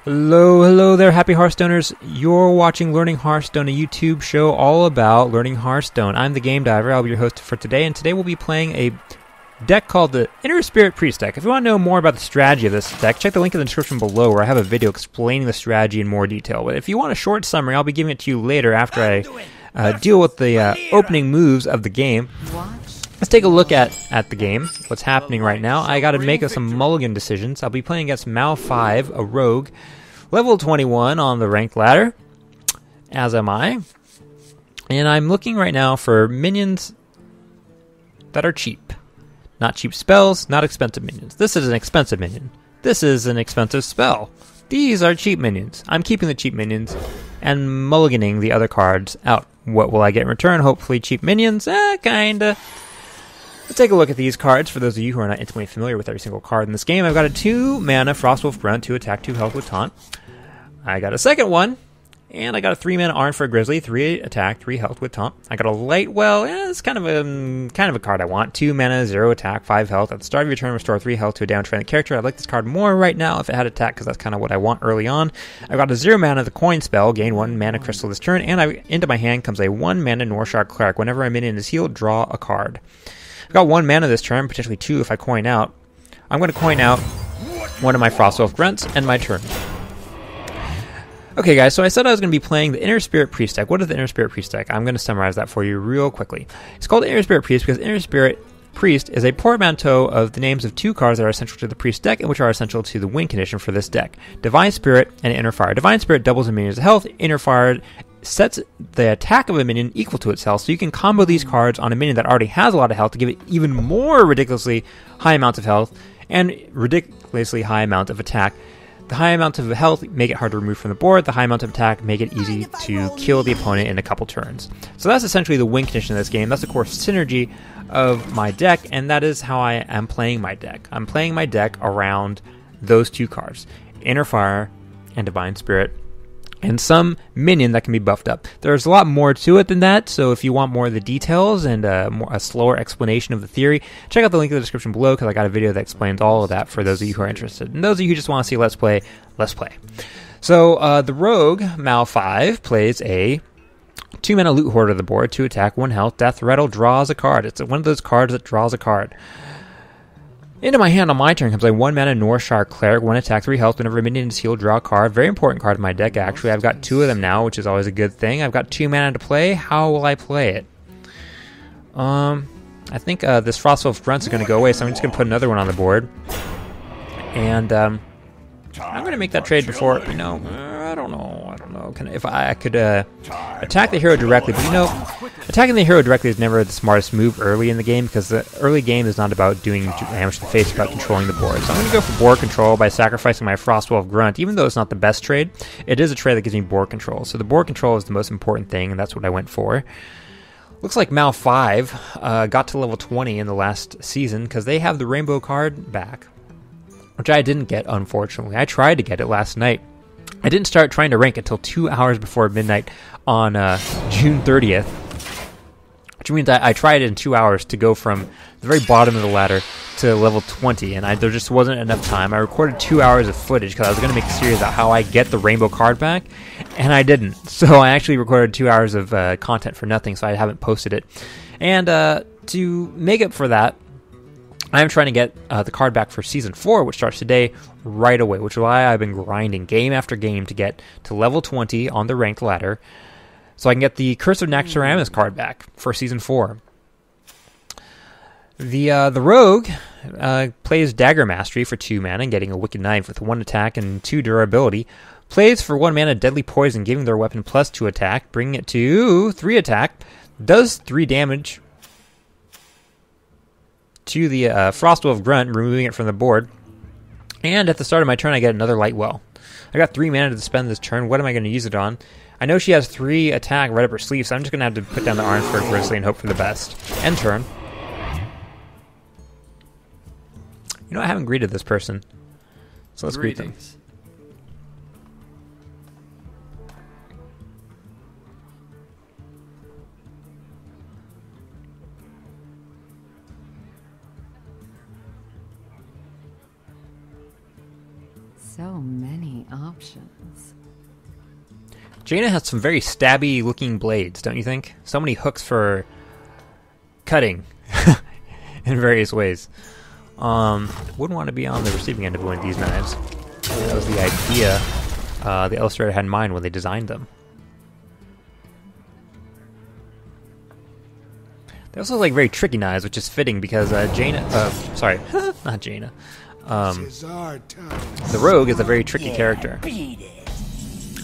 Hello, hello there, happy Hearthstoners. You're watching Learning Hearthstone, a YouTube show all about learning Hearthstone. I'm the Game Diver. I'll be your host for today, and today we'll be playing a deck called the Inner Spirit Priest deck. If you want to know more about the strategy of this deck, check the link in the description below where I have a video explaining the strategy in more detail. But if you want a short summary, I'll be giving it to you later after I deal with the opening moves of the game. Let's take a look at the game, what's happening right now. I got to make some mulligan decisions. I'll be playing against Mal5, a rogue, level 21 on the ranked ladder, as am I. And I'm looking right now for minions that are cheap. Not cheap spells, not expensive minions. This is an expensive minion. This is an expensive spell. These are cheap minions. I'm keeping the cheap minions and mulliganing the other cards out. What will I get in return? Hopefully cheap minions? Kinda. Let's take a look at these cards. For those of you who are not intimately familiar with every single card in this game, I've got a 2-mana Frostwolf Grunt, 2 attack, 2 health with taunt. I got a second one, and I got a 3-mana Arn for a Grizzly, 3 attack, 3 health with taunt. I got a Lightwell. It's kind of a card I want. 2 mana, 0 attack, 5 health. At the start of your turn, restore 3 health to a down-trending character. I like this card more right now if it had attack, because that's kind of what I want early on. I've got a 0 mana, the Coin spell, gain 1 mana crystal this turn, and into my hand comes a 1 mana Norshard Cleric. Whenever a minion is healed, draw a card. I've got 1 mana this turn, potentially 2 if I coin out. I'm going to coin out one of my Frostwolf Grunts and my turn. Okay guys, so I said I was going to be playing the Inner Spirit Priest deck. What is the Inner Spirit Priest deck? I'm going to summarize that for you real quickly. It's called Inner Spirit Priest because Inner Spirit Priest is a portmanteau of the names of 2 cards that are essential to the Priest deck and which are essential to the win condition for this deck. Divine Spirit and Inner Fire. Divine Spirit doubles a minion's health. Inner Fire sets the attack of a minion equal to its health, so you can combo these cards on a minion that already has a lot of health to give it even more ridiculously high amounts of health and ridiculously high amount of attack. The high amount of health make it hard to remove from the board. The high amount of attack make it easy to kill the opponent in a couple turns. So that's essentially the win condition of this game. That's the core synergy of my deck, and that is how I am playing my deck. I'm playing my deck around those 2 cards, Inner Fire and Divine Spirit, and some minion that can be buffed up. There's a lot more to it than that, so if you want more of the details and a slower explanation of the theory, check out the link in the description below because I got a video that explains all of that for those of you who are interested. And those of you who just want to see Let's Play, let's play. So the rogue, Mal5, plays a 2-mana Loot Hoarder to the board, 2 attack, 1 health, Death Rattle, draws a card. It's one of those cards that draws a card. Into my hand on my turn comes a 1 mana Norshard Cleric, 1 attack, 3 health. Whenever a minion is healed, draw a card. Very important card in my deck, actually. I've got 2 of them now, which is always a good thing. I've got 2 mana to play. How will I play it? I think this Frostwolf Grunt is going to go away, so I'm just going to put another one on the board. And I'm going to make that trade before, I don't know. If I could attack the hero directly, but attacking the hero directly is never the smartest move early in the game because the early game is not about doing damage to the face, it's about controlling the board. So I'm going to go for board control by sacrificing my Frostwolf Grunt. Even though it's not the best trade, it is a trade that gives me board control. So the board control is the most important thing, and that's what I went for. Looks like Mal5 got to level 20 in the last season because they have the rainbow card back, which I didn't get, unfortunately. I tried to get it last night. I didn't start trying to rank until 2 hours before midnight on June 30th, which means I tried in 2 hours to go from the very bottom of the ladder to level 20, and there just wasn't enough time. I recorded 2 hours of footage because I was going to make a series about how I get the rainbow card back, and I didn't. So I actually recorded 2 hours of content for nothing, so I haven't posted it. And to make up for that, I'm trying to get the card back for Season 4, which starts today, right away, which is why I've been grinding game after game to get to level 20 on the ranked ladder, so I can get the Curse of Naxxramas card back for Season 4. The rogue plays Dagger Mastery for 2 mana, getting a Wicked Knife with 1 attack and 2 durability. Plays for 1 mana Deadly Poison, giving their weapon plus 2 attack, bringing it to 3 attack. Does 3 damage to the Frostwolf Grunt, removing it from the board. And at the start of my turn, I get another Lightwell. I got 3 mana to spend this turn. What am I going to use it on? I know she has 3 attack right up her sleeve, so I'm just going to have to put down the Arn for a Grizzly and hope for the best. End turn. I haven't greeted this person, so let's greet them. So many options. Jaina has some very stabby looking blades, don't you think? So many hooks for cutting in various ways. Wouldn't want to be on the receiving end of one of these knives. That was the idea the illustrator had in mind when they designed them. They also like very tricky knives, which is fitting because Jaina, sorry, not Jaina. The rogue is a very tricky character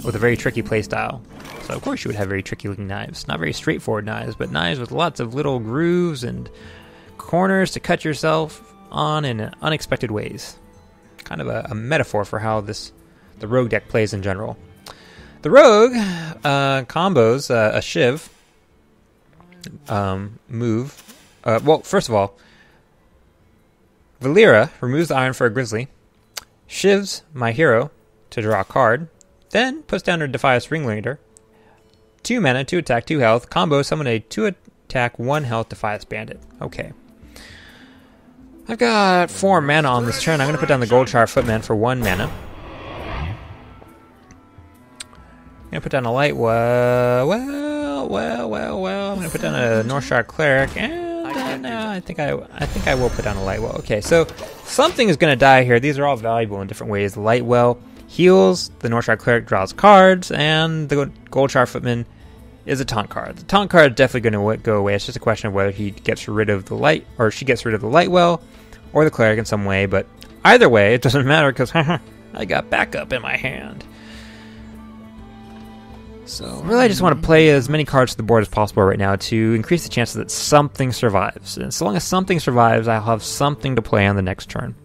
with a very tricky playstyle. So of course you would have very tricky looking knives. Not very straightforward knives, but knives with lots of little grooves and corners to cut yourself on in unexpected ways. Kind of a metaphor for how the rogue deck plays in general. The rogue combos a shiv move. Well, first of all, Valera removes the iron for a grizzly, shivs my hero to draw a card, then puts down her Defias Ringleader, 2 mana, 2 attack, 2 health, combo, summon a 2 attack, 1 health Defias Bandit. Okay. I've got 4 mana on this turn. I'm going to put down the Goldshire Footman for 1 mana. I'm going to put down a light well. I'm going to put down a Northshire Cleric, and I think I will put down a light well. Okay, so something is going to die here. These are all valuable in different ways. The light well heals, the Northshire Cleric draws cards, and the Goldshire Footman is a taunt card. The taunt card is definitely going to go away. It's just a question of whether he gets rid of the light, or she gets rid of the light well, or the cleric in some way. But either way, it doesn't matter because I got backup in my hand. So really, I just want to play as many cards to the board as possible right now to increase the chances that something survives. And so long as something survives, I'll have something to play on the next turn.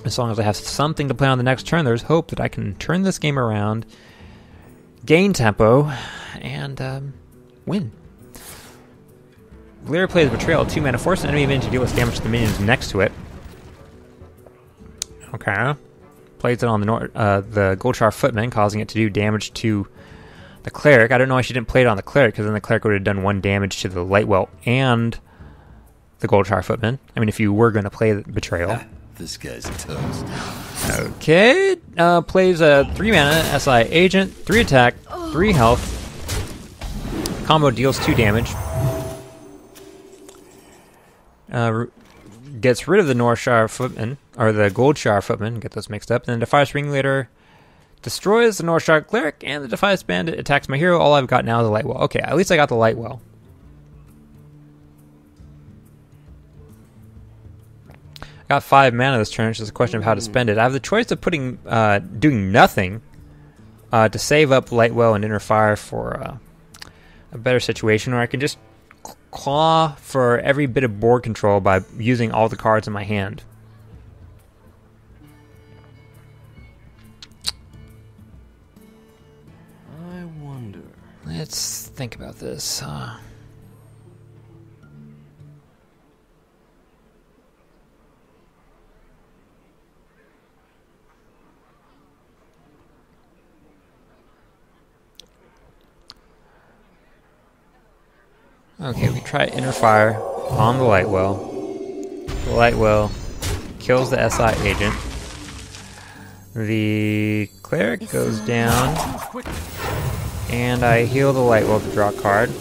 As long as I have something to play on the next turn, there's hope that I can turn this game around, gain tempo, and win. Valera plays Betrayal, 2 mana, force an enemy minion to deal with damage to the minions next to it. Okay. Plays it on the Goldshire Footman, causing it to do damage to the cleric. I don't know why she didn't play it on the cleric, because then the cleric would have done 1 damage to the Lightwell and the Goldshire Footman. I mean, if you were going to play the Betrayal. This guy's toast. Okay. Plays a 3 mana SI Agent, 3 attack, 3 health. Combo deals 2 damage. Gets rid of the Northshire Footman, or the Goldshire Footman, get those mixed up. And then Defias Ringleader destroys the Northshire Cleric, and the Defias Bandit attacks my hero. All I've got now is the Lightwell. Okay, at least I got the Lightwell. I got 5 mana this turn, it's just a question of how to spend it. I have the choice of putting doing nothing to save up Lightwell and Inner Fire for a better situation, or I can just claw for every bit of board control by using all the cards in my hand. I wonder. Let's think about this. Okay, we try Inner Fire on the Lightwell. The Lightwell kills the SI Agent. The Cleric goes down, and I heal the Lightwell to draw a card.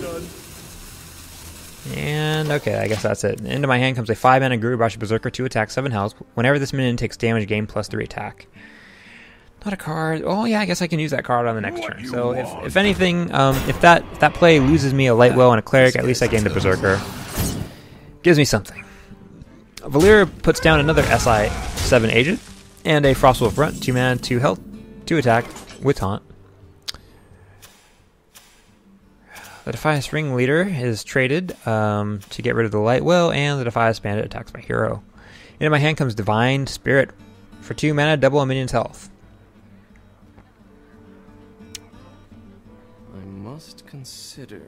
And okay, I guess that's it. Into my hand comes a 5 mana Gurubashi Berserker, 2 attack, 7 health. Whenever this minion takes damage, gain +3 attack. Not a card. Oh yeah, I guess I can use that card on the next turn. So if anything, if that play loses me a Lightwell and a Cleric, at least I gain the Berserker. Gives me something. Valera puts down another SI-7 Agent and a Frostwolf Runt, 2 mana, 2 health, 2 attack with taunt. The Defias Ringleader is traded to get rid of the Lightwell, and the Defias Bandit attacks my hero. Into my hand comes Divine Spirit for 2 mana, double a minion's health. Must consider.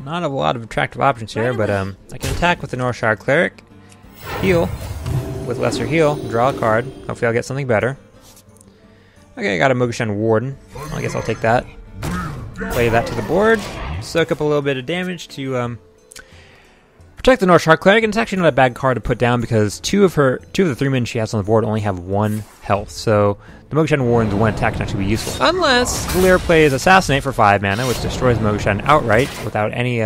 Not a lot of attractive options here, but I can attack with the Northshire Cleric, heal with Lesser Heal, draw a card. Hopefully I'll get something better. Okay, I got a Mogashan Warden. Well, I guess I'll take that. Play that to the board. Soak up a little bit of damage to Protect the North Shark Cleric, and it's actually not a bad card to put down because two of the 3 men she has on the board only have 1 health. So the Mokshan Warren's 1 attack can actually be useful. Unless Valir plays Assassinate for 5 mana, which destroys Mokshan outright without any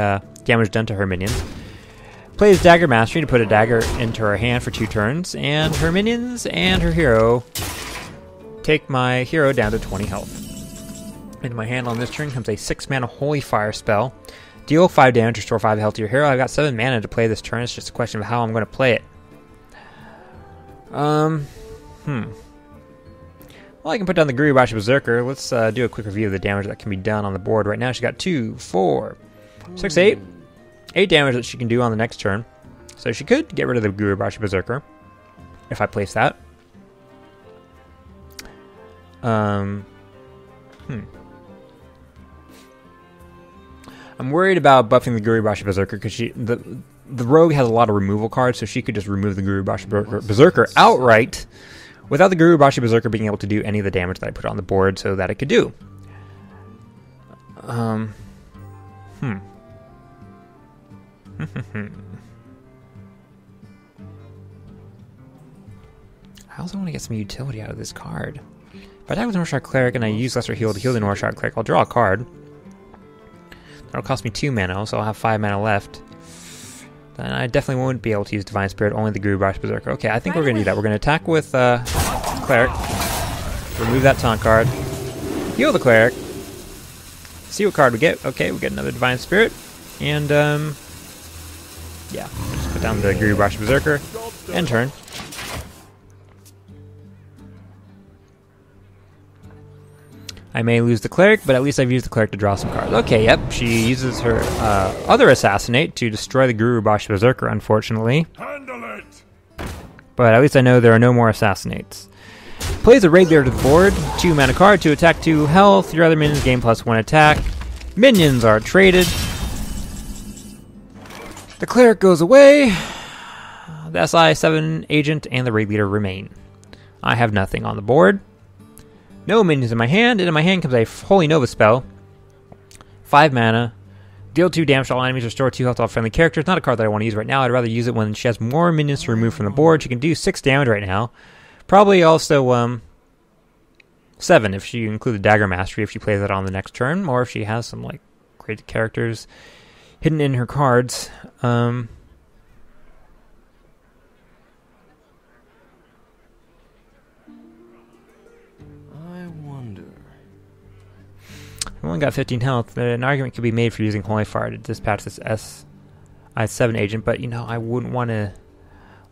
damage done to her minions. Plays Dagger Mastery to put a dagger into her hand for 2 turns, and her minions and her hero take my hero down to 20 health. In my hand on this turn comes a 6 mana Holy Fire spell. Deal 5 damage, restore 5 health to your hero. I've got 7 mana to play this turn. It's just a question of how I'm going to play it. Well, I can put down the Gurubashi Berserker. Let's do a quick review of the damage that can be done on the board right now. She's got 2, 4, 6, 8. 8 damage that she can do on the next turn. So she could get rid of the Gurubashi Berserker if I place that. I'm worried about buffing the Gurubashi Berserker because the rogue has a lot of removal cards, so she could just remove the Gurubashi Berserker outright without the Gurubashi Berserker being able to do any of the damage that I put on the board so that it could do. How else I want to get some utility out of this card? If I attack with North Shark Cleric and I use Lesser Heal to heal the North Shark Cleric, I'll draw a card. That'll cost me 2 mana, so I'll have 5 mana left. Then I definitely won't be able to use Divine Spirit, only the Gurubashi Berserker. Okay, I think we're going to do that. We're going to attack with Cleric, remove that taunt card, heal the Cleric, see what card we get. Okay, we get another Divine Spirit, and yeah, we'll just put down the Gurubashi Berserker, end turn. I may lose the Cleric, but at least I've used the Cleric to draw some cards. Okay, yep, she uses her other Assassinate to destroy the Gurubashi Berserker, unfortunately. Handle it. But at least I know there are no more Assassinates. Plays a Raid Leader to the board, 2 mana card, 2 attack, 2 health. Your other minions gain +1 attack. Minions are traded. The Cleric goes away. The SI7 agent and the Raid Leader remain. I have nothing on the board. No minions in my hand, and in my hand comes a Holy Nova spell. 5 mana. Deal 2 damage to all enemies, restore 2 health to all friendly characters. Not a card that I want to use right now. I'd rather use it when she has more minions to remove from the board. She can do 6 damage right now. Probably also 7 if she include the Dagger Mastery, if she plays that on the next turn, or if she has some like great characters hidden in her cards. I only got 15 health. An argument could be made for using Holy Fire to dispatch this SI7 agent, but you know, I wouldn't want to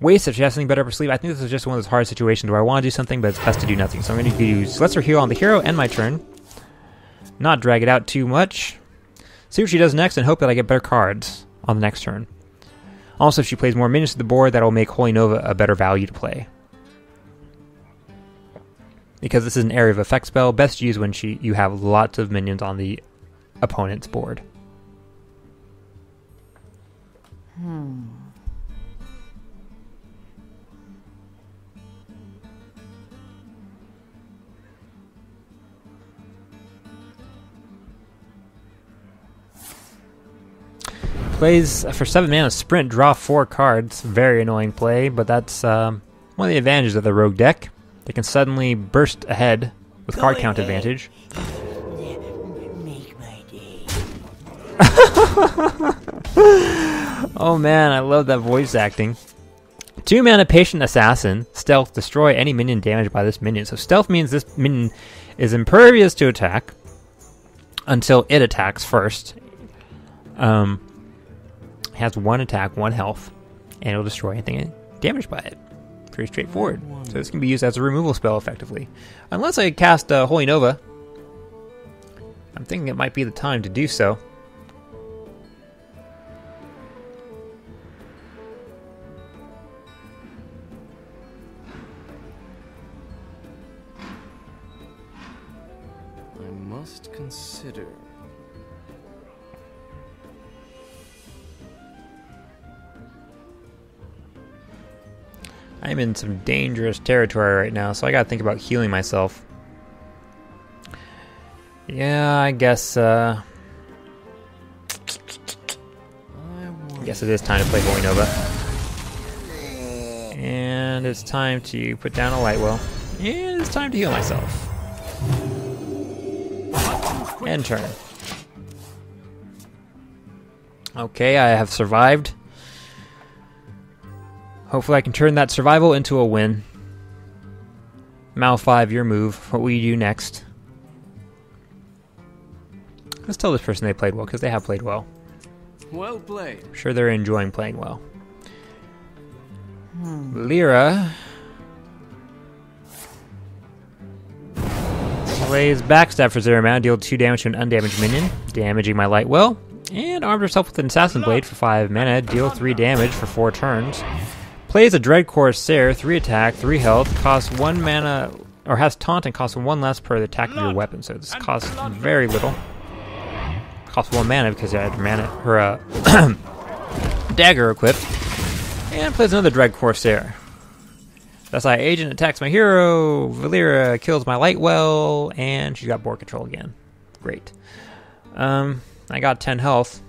waste it. She has something better up her sleeve. I think this is just one of those hard situations where I want to do something, but it's best to do nothing. So I'm going to use Lesser Heal on the hero and my turn. Not drag it out too much. See what she does next and hope that I get better cards on the next turn. Also, if she plays more minions to the board, that will make Holy Nova a better value to play. Because this is an area of effect spell, best used when you have lots of minions on the opponent's board. Plays for 7 mana sprint, draw 4 cards. Very annoying play, but that's one of the advantages of the rogue deck. They can suddenly burst ahead with card count advantage. Make my day. Oh man, I love that voice acting. 2 mana Patient Assassin, Stealth, destroy any minion damaged by this minion. So Stealth means this minion is impervious to attack until it attacks first. Has 1 attack, 1 health, and it'll destroy anything damaged by it. Pretty straightforward. So this can be used as a removal spell effectively. Unless I cast Holy Nova. I'm thinking it might be the time to do so. I must consider. I'm in some dangerous territory right now, so I gotta think about healing myself. Yeah, I guess, yeah, Yes, it is time to play Holy Nova. And it's time to put down a light well. And it's time to heal myself. End turn. Okay, I have survived. Hopefully I can turn that survival into a win. Mal 5, your move. What will you do next? Let's tell this person they played well, because they have played well. Well played. I'm sure they're enjoying playing well. Lyra plays Backstab for 0 mana, deal 2 damage to an undamaged minion, damaging my light well, and arms herself with an Assassin Blade for 5 mana, deal 3 damage for 4 turns. Plays a Dread Corsair, 3 attack, 3 health, costs 1 mana, or has taunt and costs 1 less per the attack of your weapon, so this costs very little. Costs 1 mana because I had her dagger equipped. And plays another Dread Corsair. SI Agent attacks my hero, Valyra kills my light well, and she's got board control again. Great. I got 10 health.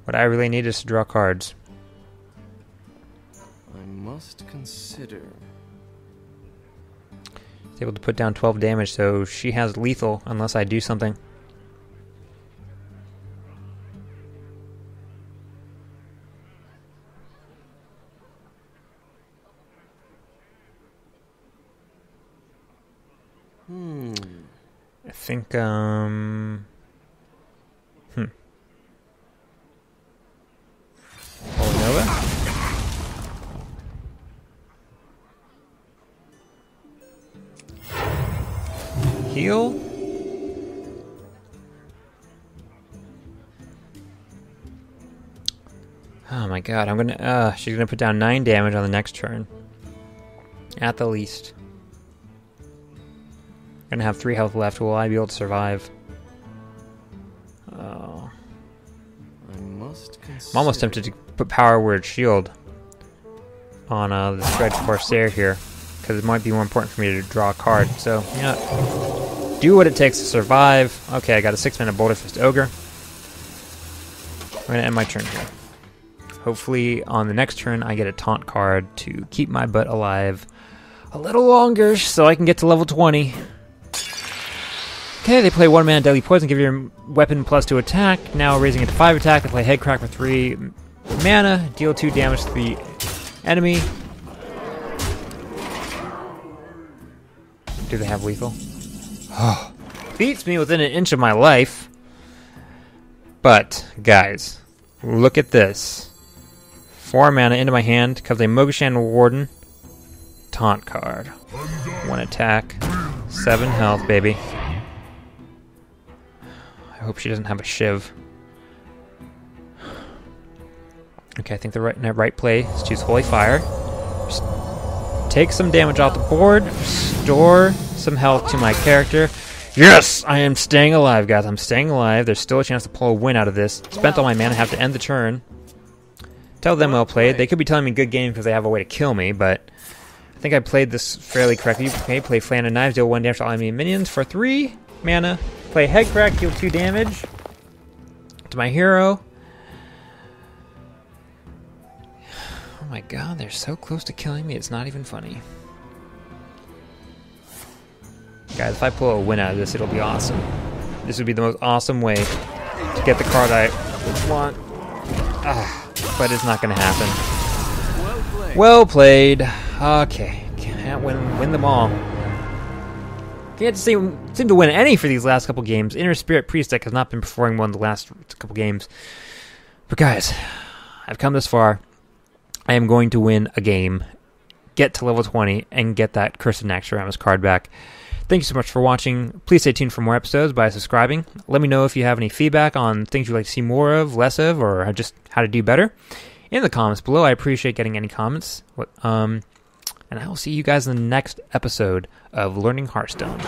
What I really need is to draw cards. I must consider. She's able to put down 12 damage, so she has lethal unless I do something. I think, Holy Nova. Heal. Oh my god, I'm gonna, she's gonna put down 9 damage on the next turn. At the least. Gonna have 3 health left. Will I be able to survive? Oh. I'm almost tempted to put Power Word Shield on this Dread Corsair here, because it might be more important for me to draw a card. So, yeah, do what it takes to survive. Okay, I got a 6-mana Boulder Fist Ogre. I'm gonna end my turn here. Hopefully, on the next turn, I get a taunt card to keep my butt alive a little longer, so I can get to level 20. Okay, they play 1 mana Deadly Poison, give your weapon +2 attack. Now raising it to 5 attack, they play Headcrack for 3 mana, deal 2 damage to the enemy. Do they have lethal? Oh, beats me within an inch of my life. But, guys, look at this. 4 mana into my hand, comes a Mogashan Warden. Taunt card. 1 attack, 7 health, baby. I hope she doesn't have a Shiv. Okay, I think the right play is choose Holy Fire. Just take some damage off the board. Restore some health to my character. Yes! I am staying alive, guys. I'm staying alive. There's still a chance to pull a win out of this. Spent all my mana. Have to end the turn. Tell them well played. They could be telling me good game because they have a way to kill me, but I think I played this fairly correctly. Okay, play Flan and Knives. Deal 1 damage to all enemy minions for 3 mana. Play Headcrack, deal 2 damage to my hero. Oh my god, they're so close to killing me, it's not even funny. Guys, if I pull a win out of this, it'll be awesome. This would be the most awesome way to get the card I want. But it's not going to happen. Well played. Okay, can't win them all. Can't seem to win any for these last couple games. Inner Spirit Priest deck has not been performing well in the last couple games. But guys, I've come this far. I am going to win a game, get to level 20, and get that Curse of Naxxramas card back. Thank you so much for watching. Please stay tuned for more episodes by subscribing. Let me know if you have any feedback on things you'd like to see more of, less of, or just how to do better in the comments below. I appreciate getting any comments. And I will see you guys in the next episode of Learning Hearthstone.